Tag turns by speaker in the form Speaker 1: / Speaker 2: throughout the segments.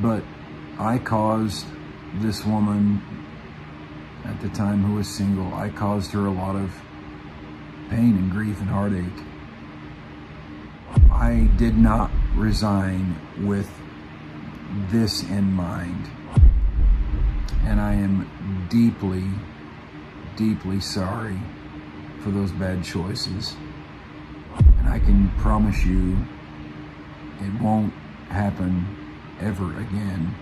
Speaker 1: But I caused this woman at the time who was single, I caused her a lot of pain and grief and heartache. I did not resign with this in mind. And I am deeply, deeply sorry for those bad choices. And I can promise you it won't happen ever again.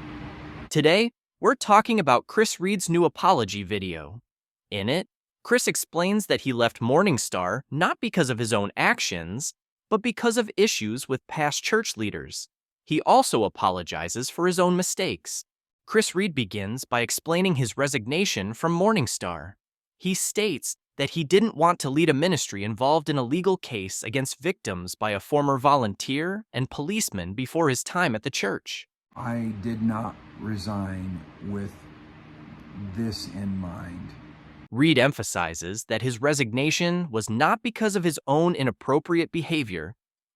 Speaker 2: Today, we're talking about Chris Reed's new apology video. In it, Chris explains that he left MorningStar not because of his own actions, but because of issues with past church leaders. He also apologizes for his own mistakes. Chris Reed begins by explaining his resignation from MorningStar. He states that he didn't want to lead a ministry involved in a legal case against victims by a former volunteer and policeman before his time at the church.
Speaker 1: I did not resign with this in mind.
Speaker 2: Reed emphasizes that his resignation was not because of his own inappropriate behavior,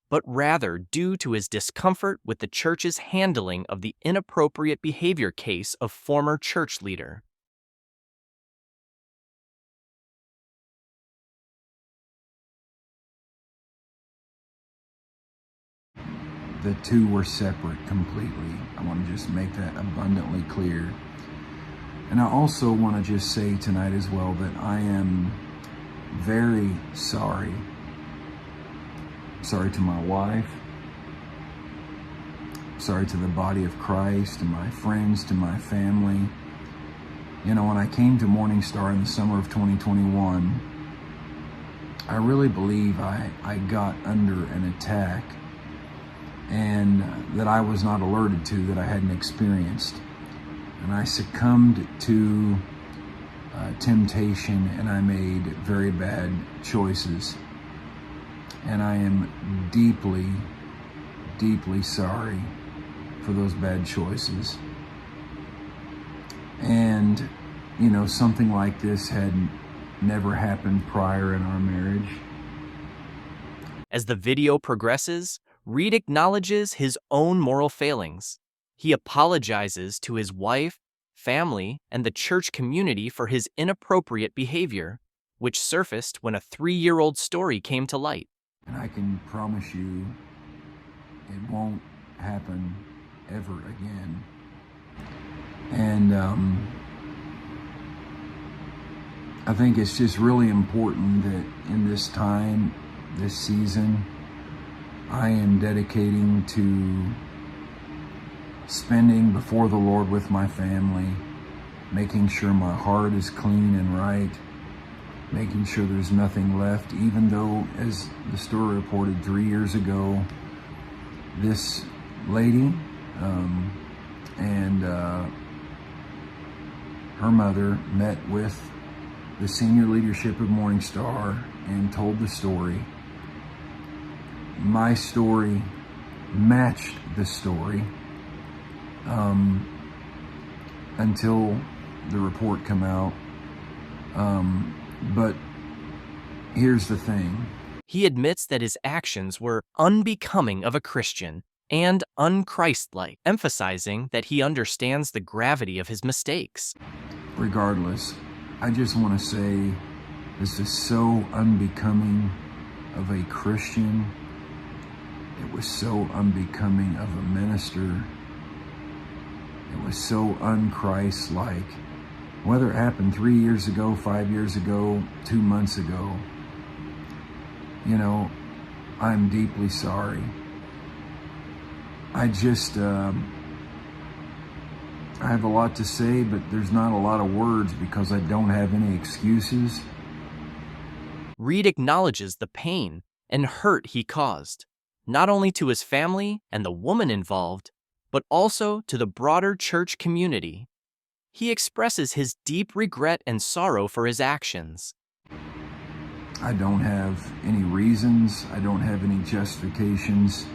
Speaker 2: but rather due to his discomfort with the church's handling of the inappropriate behavior case of former church leader.
Speaker 1: The two were separate completely. I want to just make that abundantly clear. And I also want to just say tonight as well that I am very sorry. Sorry to my wife. Sorry to the body of Christ, to my friends, to my family. You know, when I came to MorningStar in the summer of 2021, I really believe I got under an attack and that I was not alerted to, that I hadn't experienced. And I succumbed to temptation, and I made very bad choices. And I am deeply, deeply sorry for those bad choices. And, you know, something like this had never happened prior in our marriage.
Speaker 2: As the video progresses, Reed acknowledges his own moral failings. He apologizes to his wife, family, and the church community for his inappropriate behavior, which surfaced when a 3-year-old story came to light.
Speaker 1: And I can promise you it won't happen ever again. And I think it's just really important that in this time, this season, I am dedicating to spending before the Lord with my family, making sure my heart is clean and right, making sure there's nothing left, even though, as the story reported 3 years ago, this lady and her mother met with the senior leadership of MorningStar and told the story. My story matched the story until the report come out. But here's the thing.
Speaker 2: He admits that his actions were unbecoming of a Christian and unchristlike, emphasizing that he understands the gravity of his mistakes.
Speaker 1: Regardless, I just want to say this is so unbecoming of a Christian. It was so unbecoming of a minister. It was so un-Christ-like. Whether it happened 3 years ago, 5 years ago, 2 months ago, you know, I'm deeply sorry. I just, I have a lot to say, but there's not a lot of words because I don't have any excuses.
Speaker 2: Reed acknowledges the pain and hurt he caused, not only to his family and the woman involved, but also to the broader church community. He expresses his deep regret and sorrow for his actions.
Speaker 1: I don't have any reasons, I don't have any justifications,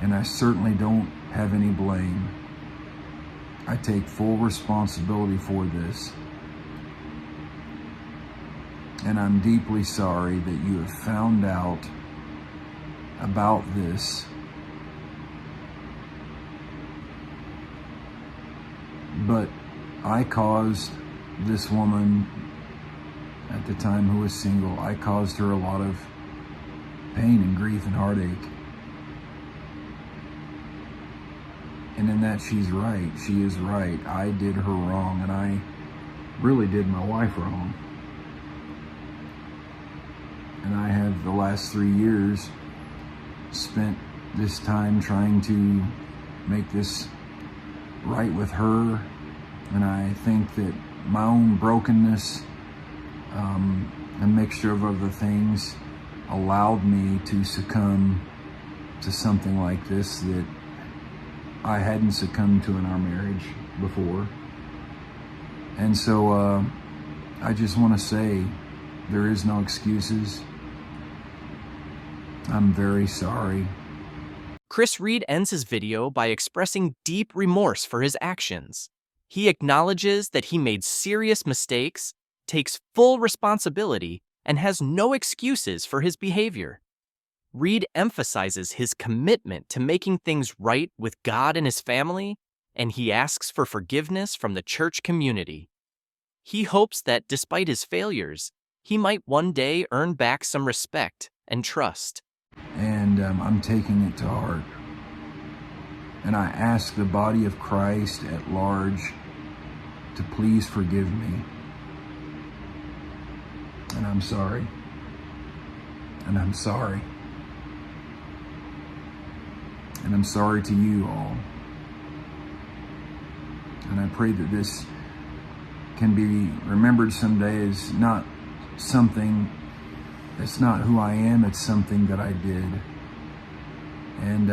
Speaker 1: and I certainly don't have any blame. I take full responsibility for this. And I'm deeply sorry that you have found out about this But I caused this woman at the time who was single, I caused her a lot of pain and grief and heartache. And in that, she's right. She is right. I did her wrong, and I really did my wife wrong. And I have the last 3 years spent this time trying to make this right with her. And I think that my own brokenness, a mixture of other things, allowed me to succumb to something like this that I hadn't succumbed to in our marriage before. And so I just want to say there is no excuses. I'm very sorry.
Speaker 2: Chris Reed ends his video by expressing deep remorse for his actions. He acknowledges that he made serious mistakes, takes full responsibility, and has no excuses for his behavior. Reed emphasizes his commitment to making things right with God and his family, and he asks for forgiveness from the church community. He hopes that despite his failures, he might one day earn back some respect and trust.
Speaker 1: And I'm taking it to heart. And I ask the body of Christ at large to please forgive me. And I'm sorry. And I'm sorry. And I'm sorry to you all. And I pray that this can be remembered someday as not something, it's not who I am, it's something that I did. And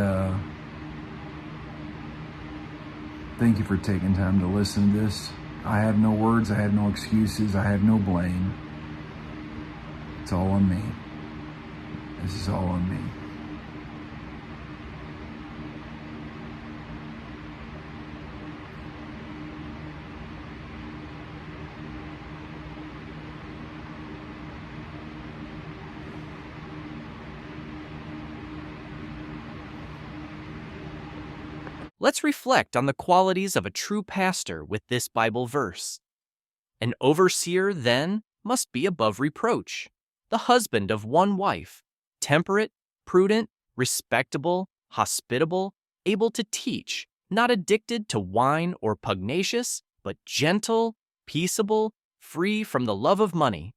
Speaker 1: thank you for taking time to listen to this. I have no words, I have no excuses, I have no blame. It's all on me. This is all on me.
Speaker 2: Let's reflect on the qualities of a true pastor with this Bible verse. An overseer, then, must be above reproach, the husband of one wife, temperate, prudent, respectable, hospitable, able to teach, not addicted to wine or pugnacious, but gentle, peaceable, free from the love of money.